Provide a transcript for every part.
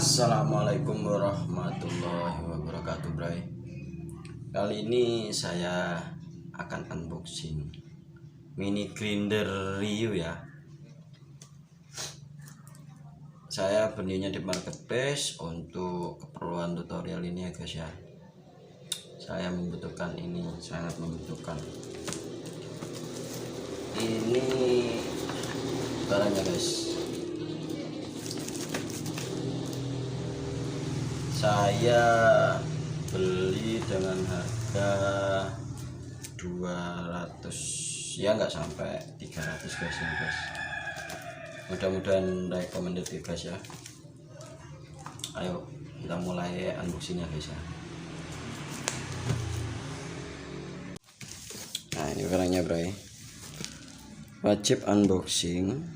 Assalamualaikum warahmatullahi wabarakatuh, Bray. Kali ini saya akan unboxing mini grinder Rio ya. Saya belinya di marketplace untuk keperluan tutorial ini ya guys ya. Saya membutuhkan ini, sangat membutuhkan. Ini barangnya guys. Saya beli dengan harga 200 ya, nggak sampai 300 guys ya guys. Mudah-mudahan recommended ya guys ya. Ayo kita mulai unboxingnya guys ya. Nah ini barangnya bray, wajib unboxing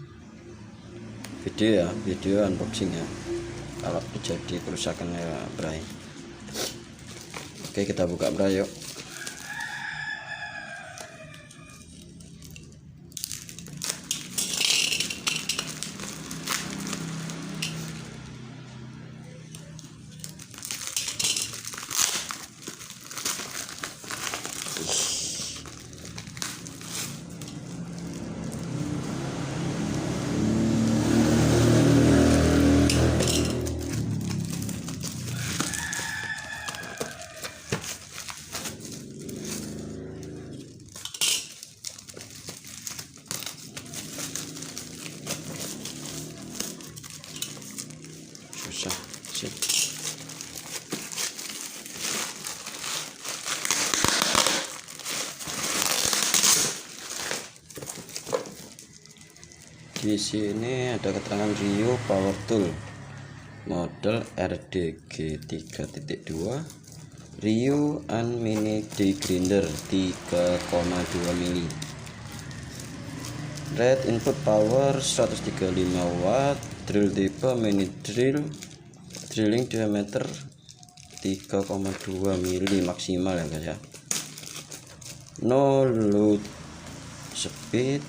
video ya, video unboxing ya kalau terjadi kerusakan ya bray. Oke kita buka bray yuk. Susah sih. Di sini ada keterangan Rio Power Tool model RDG 3.2 Rio and Mini Grinder 3,2 mili. Red input power 135 watt, drill tipe mini drill, drilling diameter 3,2 mili maksimal ya guys ya. No load speed,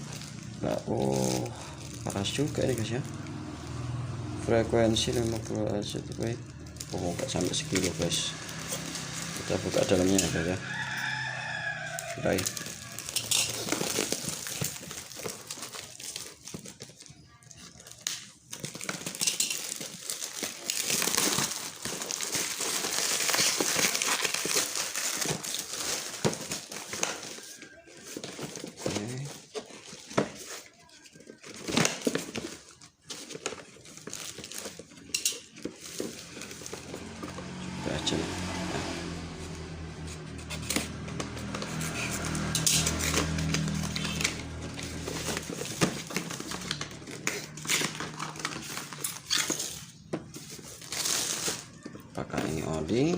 keras juga ini guys ya. Frekuensi 50 Hz. Enggak sampai sekilo guys. Kita buka dalamnya ya guys ya. Baik. Aja nah. Pakai ini oli,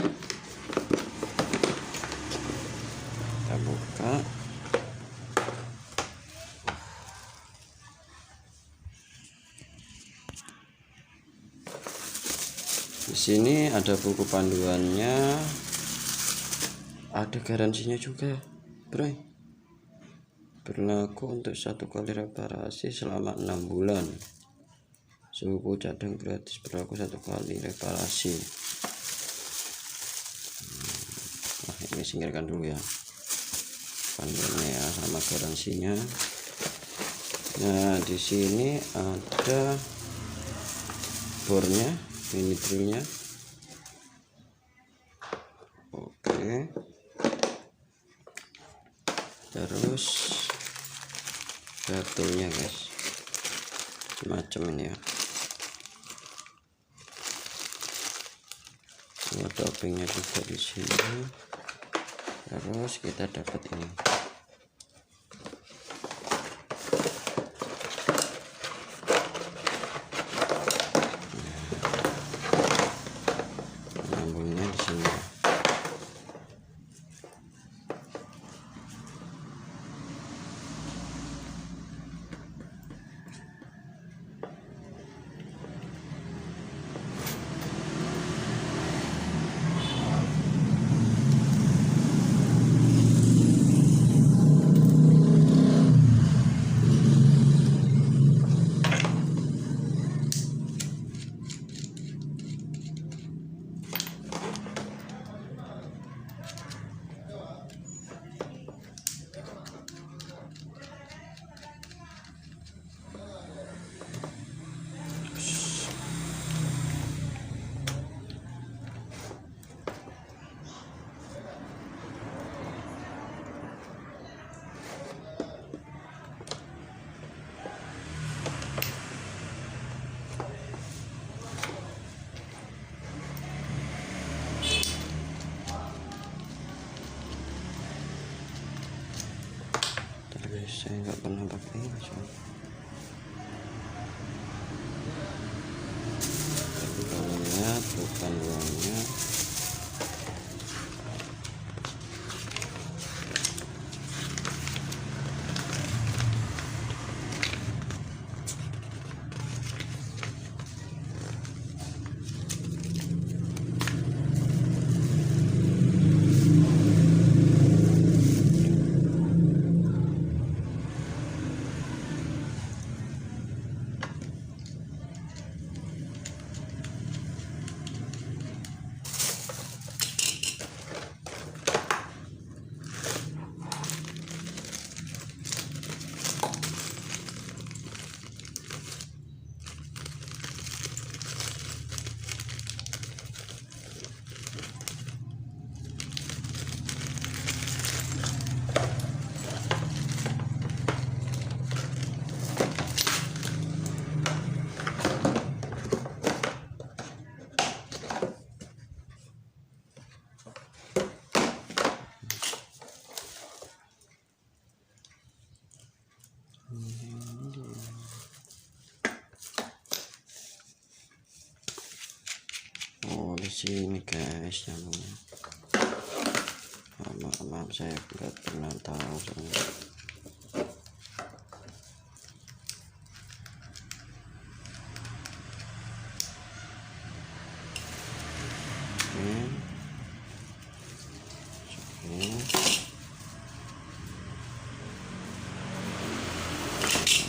kita buka. Di sini ada buku panduannya, ada garansinya juga, bro. Berlaku untuk 1 kali reparasi selama 6 bulan. Suku cadang gratis, berlaku 1 kali reparasi. Nah, ini singkirkan dulu ya panduannya ya sama garansinya. Nah, di sini ada bornya, mini drillnya. Oke, terus batunya guys, semacam ini ya. Ada obengnya juga di sini. Terus kita dapat ini. saya nggak pernah pakai ini tapi kalau lihat bukan uangnya. Oh, di sini guys yang maaf saya nggak pernah tahu soalnya.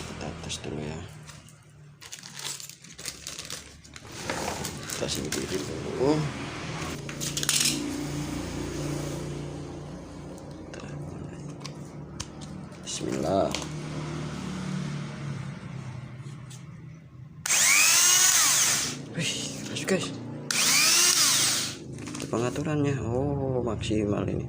Kita tes dulu ya, kita sendiri dulu. Bismillah. Wih, keras guys. Pengaturannya, oh maksimal ini.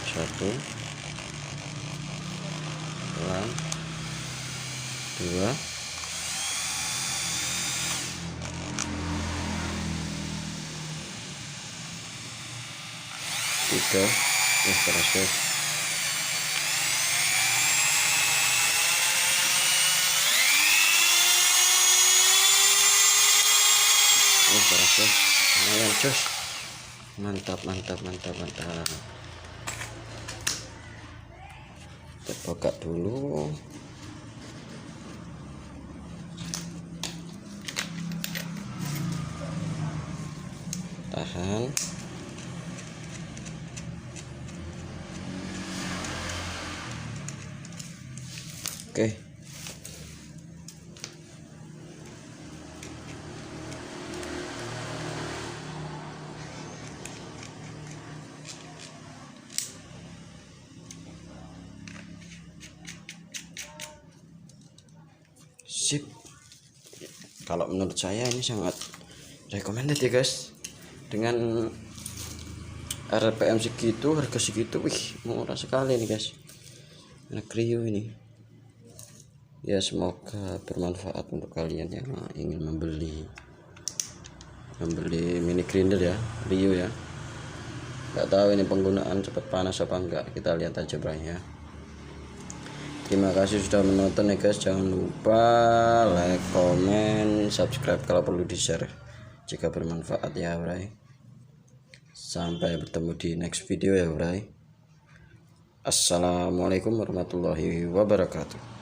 Satu, pelan, dua, tiga, keras guys. Keras guys, lumayan cus, mantap. Kita buka dulu. Tahan. Oke. Sip. Kalau menurut saya ini sangat recommended ya guys. Dengan RPM segitu, harga segitu, wih murah sekali nih guys. Anak Rio ini. Ya semoga bermanfaat untuk kalian yang ingin membeli mini grinder ya, Rio ya. Nggak tahu ini penggunaan cepat panas apa enggak, kita lihat aja bro ya. Terima kasih sudah menonton ya guys. Jangan lupa like, comment, subscribe kalau perlu di share jika bermanfaat ya bray. Sampai bertemu di next video ya bray. Assalamualaikum warahmatullahi wabarakatuh.